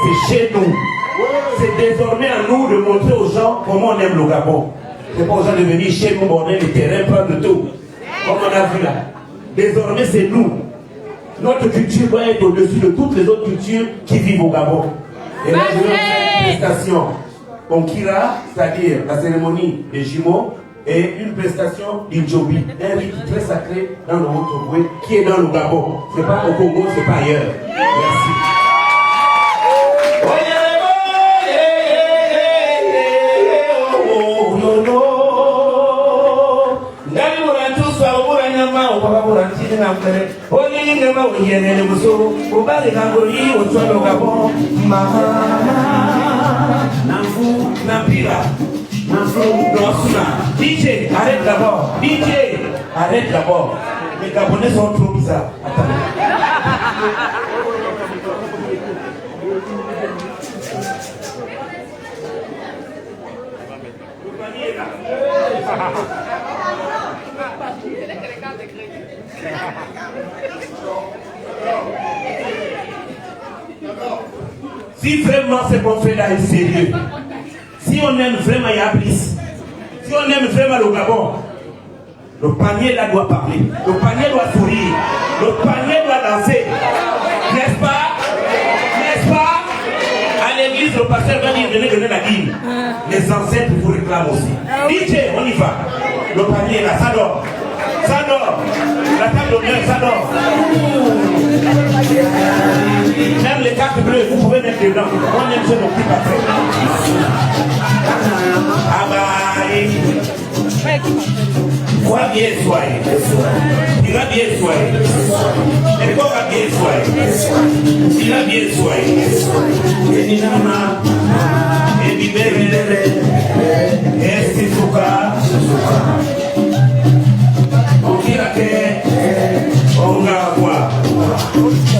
c'est chez nous. C'est désormais à nous de montrer aux gens comment on aime le Gabon. C'est pas aux gens de venir chez nous, border les terrains, prendre tout. Comme on a vu là. Désormais, c'est nous. Notre culture doit être au-dessus de toutes les autres cultures qui vivent au Gabon. Et là, je vais faire une prestation. Onkira, c'est-à-dire la cérémonie des jumeaux, et une prestation d'Indjobi, un rite très sacré dans le Haut-Togo, qui est dans le Gabon. C'est pas au Congo, c'est pas ailleurs. Merci. DJ, arrête d'abord. DJ, arrête d'abord. Les Gabonais sont trop bizarres. Attendez. Si vraiment ce qu'on fait là est sérieux, si on aime vraiment Yablis, si on aime vraiment le Gabon, le panier là doit parler, le panier doit sourire, le panier doit danser. N'est-ce pas? N'est-ce pas? À l'église, le pasteur va dire venez donner la dîme. Les ancêtres vous réclament aussi. DJ, on y va. Le panier là, ça dort. Ça dort. La table d'honneur, ça dort. Même les cartes bleues, vous pouvez mettre dedans. On aime ce qu'on peut pas faire. Ah bah, il va bien soigner. Il va bien soigner. Et quoi va bien soigner? Il va bien soigner. Et Ninama, et Bibé, et Sisuka, Okirake, Ongawa,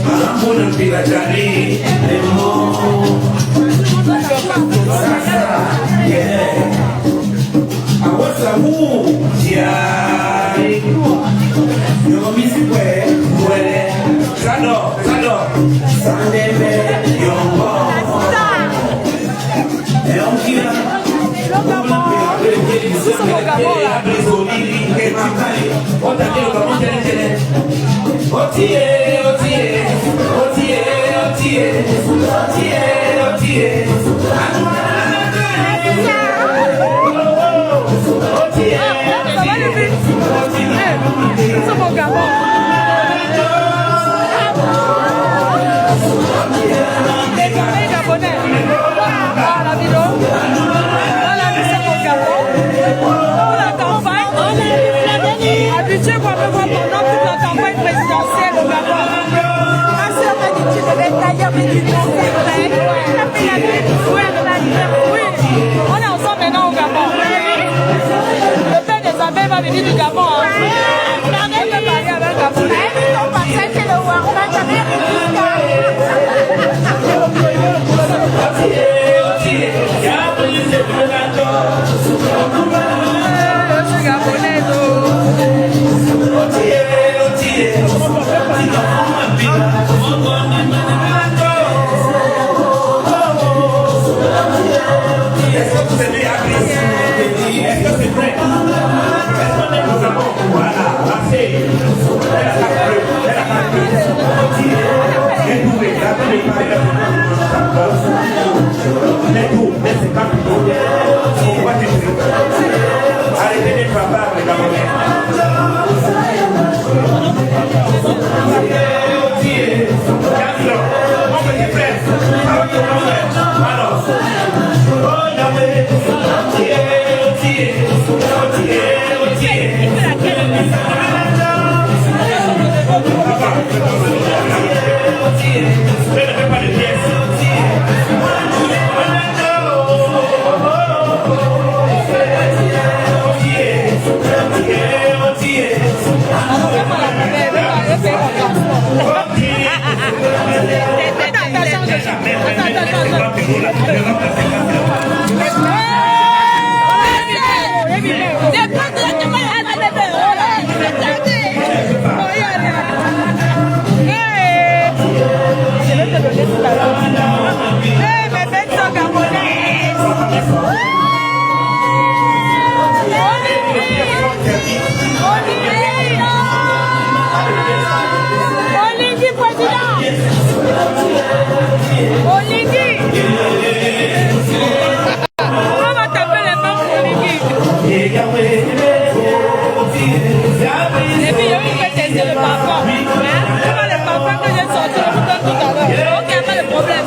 Amuna Pilatari, Emo, Sasa, Awasamu, Tiari, Yomiswe, Wele, Sado, Sandebe, Yombo, Eonkira, habitué qu'on peut voir pendant toute la campagne présidentielle au Gabon. Ma soeur m'a dit tu devais d'ailleurs me dire oui, on est ensemble maintenant au Gabon. Le père des abeilles va venir du Gabon. On peut parler avec un Gabon. Est-ce que vous aimez Yablis? Est-ce que c'est vrai? Est-ce qu'on aime le Gabon? Voilà, assez. Elle a carte bleue. Elle a carte bleue. Et tout, mais attendez, pas les mais tout, mais c'est pas tout. On va t'écrire. Arrêtez d'être bavard, les Gabonais. Mon petit frère, ça va te prendre. Alors, ne fais pas de pièces. parfums. C'est pas les parfums que j'ai sortis le bouton tout à l'heure. Ok, pas de problème.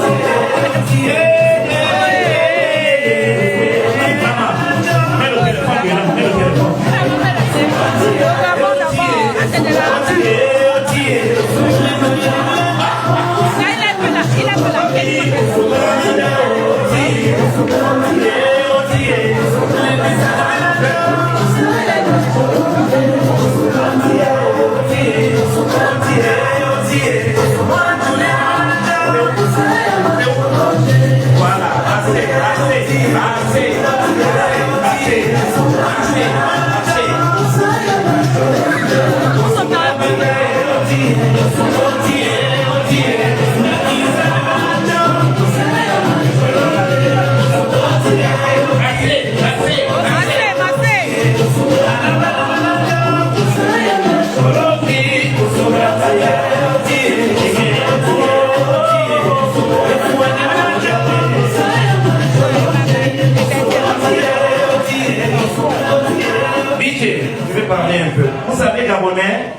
Un peu. Vous savez, Gabonais,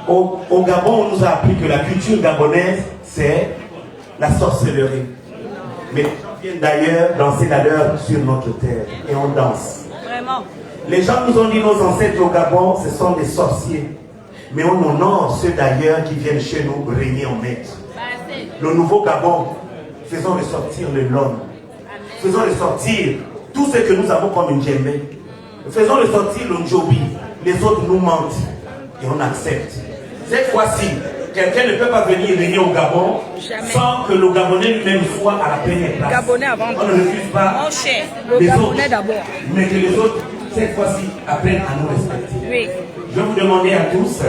au Gabon, on nous a appris que la culture gabonaise, c'est la sorcellerie. Mais les gens viennent d'ailleurs danser la leur sur notre terre. Et on danse. Vraiment. Les gens nous ont dit, nos ancêtres au Gabon, ce sont des sorciers. Mais on honore ceux d'ailleurs qui viennent chez nous régner en maître. Le nouveau Gabon, faisons ressortir le l'homme. Faisons ressortir tout ce que nous avons comme une djembé. Faisons ressortir le njobi. Les autres nous mentent et on accepte. Cette fois-ci, quelqu'un ne peut pas venir régner au Gabon sans que le Gabonais lui-même soit à la première place. Gabonais avant tout. On ne refuse pas Mon cher, les Gabonais autres, d'abord. mais que les autres, cette fois-ci, apprennent à nous respecter. Oui. Je vais vous demander à tous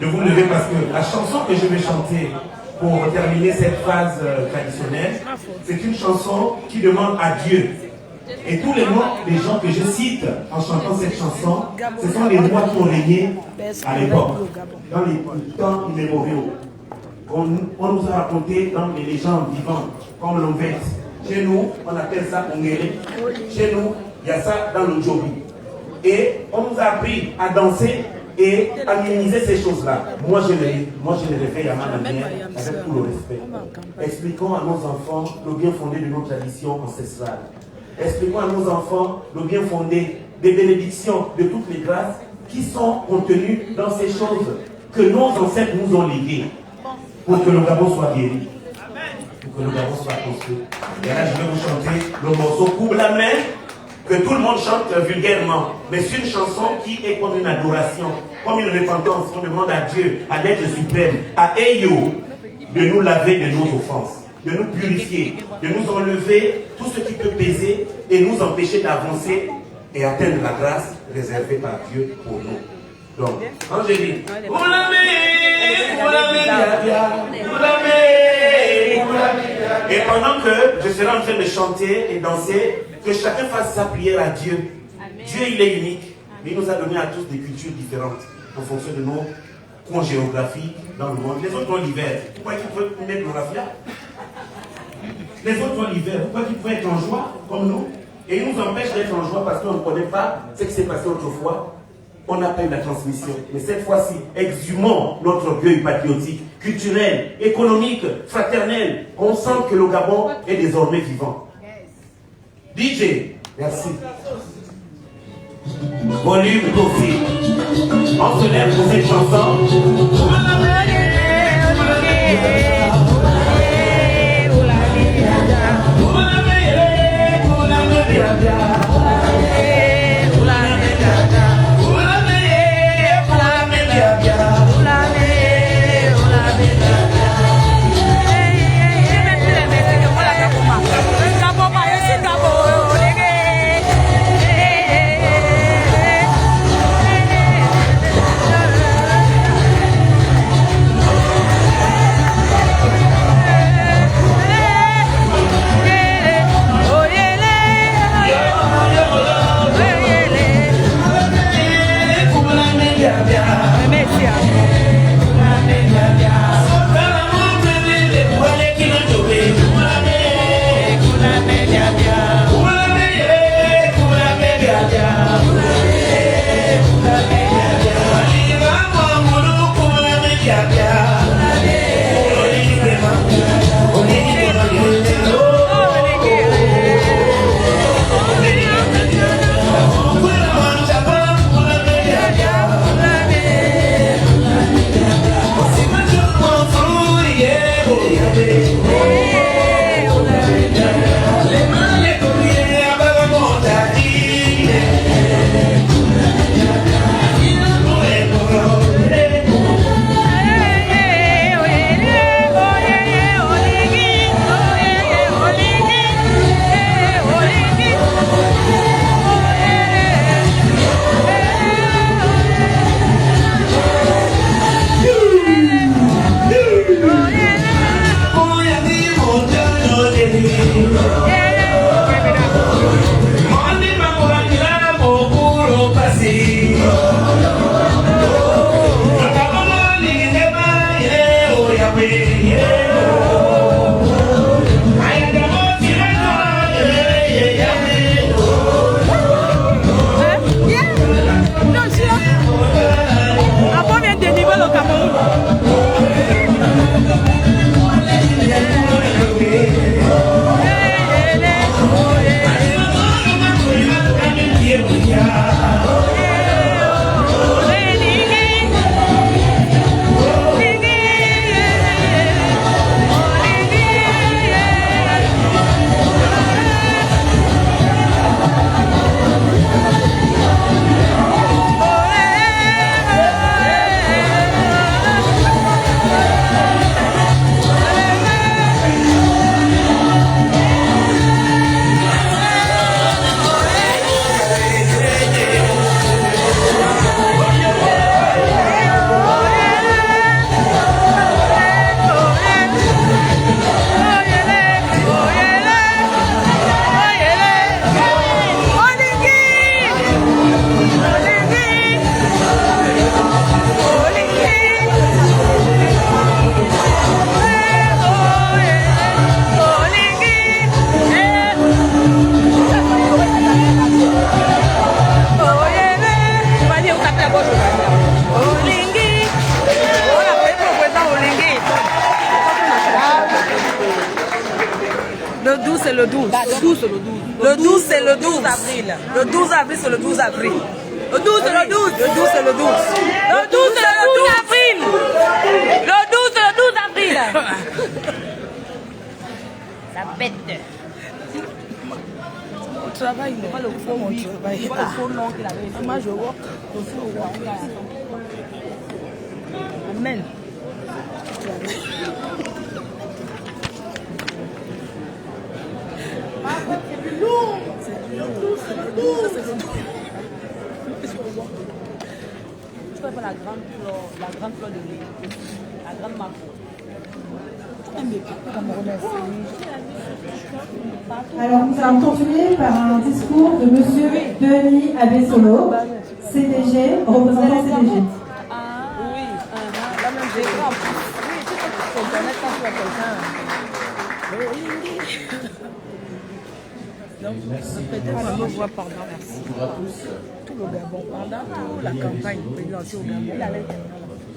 de vous lever parce que la chanson que je vais chanter pour terminer cette phase traditionnelle, c'est une chanson qui demande à Dieu. Et tous les noms des gens que je cite en chantant cette chanson, ce sont les rois qui ont régné à l'époque, dans les temps immémoriaux. On nous a raconté dans les légendes vivantes, comme l'Onvet. Chez nous, on appelle ça Ongere. Chez nous, il y a ça dans le Njobi. Et on nous a appris à danser et à minimiser ces choses-là. Moi, je les réveille à ma manière, avec tout le respect. Expliquons à nos enfants le bien fondé de nos traditions ancestrales. Expliquons à nos enfants le bien fondé des bénédictions, de toutes les grâces qui sont contenues dans ces choses que nos ancêtres nous ont léguées pour que le Gabon soit guéri, pour que le Gabon soit construit. Et là, je vais vous chanter le morceau Coupe la main, que tout le monde chante vulgairement. Mais c'est une chanson qui est comme une adoration, comme une repentance. On demande à Dieu, à l'être suprême, à Eyo, de nous laver de nos offenses, de nous purifier, de nous enlever tout ce qui peut peser et nous empêcher d'avancer et atteindre la grâce réservée par Dieu pour nous. Donc, Angélique, et pendant que je serai en train de chanter et danser, que chacun fasse sa prière à Dieu. Dieu, il est unique, mais il nous a donné à tous des cultures différentes en fonction de nos coins géographiques dans le monde. Les autres ont l'hiver. Pourquoi ils peuvent mettre le raffia? Les autres ont l'hiver. Pourquoi ils peuvent être en joie comme nous? Et ils nous empêchent d'être en joie parce qu'on ne connaît pas ce qui s'est passé autrefois. On n'a pas eu la transmission. Mais cette fois-ci, exhumons notre orgueil patriotique, culturel, économique, fraternel. On sent que le Gabon est désormais vivant. DJ, merci. Volume Kofi. On se lève pour cette chanson. Le 12 c'est le 12. Le 12 c'est le 12 avril. Le 12 avril c'est le 12 avril. Le 12 c'est le 12. Le 12 c'est le 12. Le 12 c'est le 12 avril. Le 12 c'est le 12 avril. Ça pète. Au travail, il n'est pas le faux mon travail. Pas le faux nom qu'il avait. Moi je work. Le faux work. Amen. Tu peux faire la grande fleur de l'île, la grande macro. Alors nous allons continuer par un discours de Monsieur Denis Abessolo, CDG, représentant CDG. Oui, là même j'ai écrit en plus. Oui, tu peux te connaître quand tu as quelqu'un. Donc, peut-être on me voit pendant Bonjour à tous. tout le Gabon, pendant toute la campagne présidentielle au Gabon.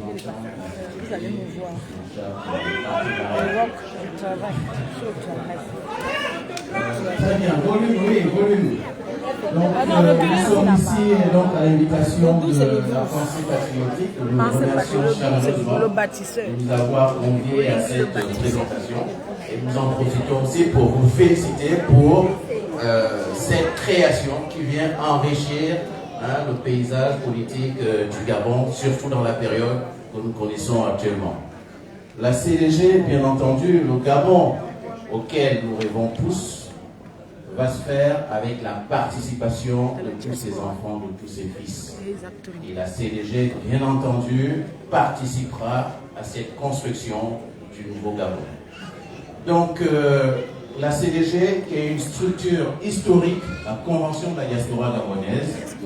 Vous allez me voir. Je rock, je travaille, je travaille. Très bien, volume. Donc, nous sommes ici donc, à l'invitation de la pensée patriotique. Nous remercions chaleureusement le bâtisseur. de nous avoir conviés à cette présentation. Et nous en profitons aussi pour vous féliciter pour cette création qui vient enrichir le paysage politique du Gabon, surtout dans la période que nous connaissons actuellement. La CDG, bien entendu, le Gabon auquel nous rêvons tous, va se faire avec la participation de tous ces enfants, de tous ces fils. Et la CDG, bien entendu, participera à cette construction du nouveau Gabon. Donc, la CDG, qui est une structure historique, la Convention de la diaspora gabonaise,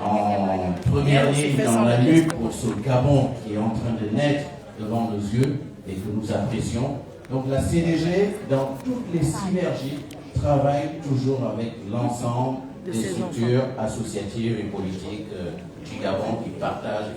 en première ligne dans la lutte pour ce Gabon qui est en train de naître devant nos yeux et que nous apprécions. Donc la CDG, dans toutes les synergies, travaille toujours avec l'ensemble des structures associatives et politiques du Gabon qui partagent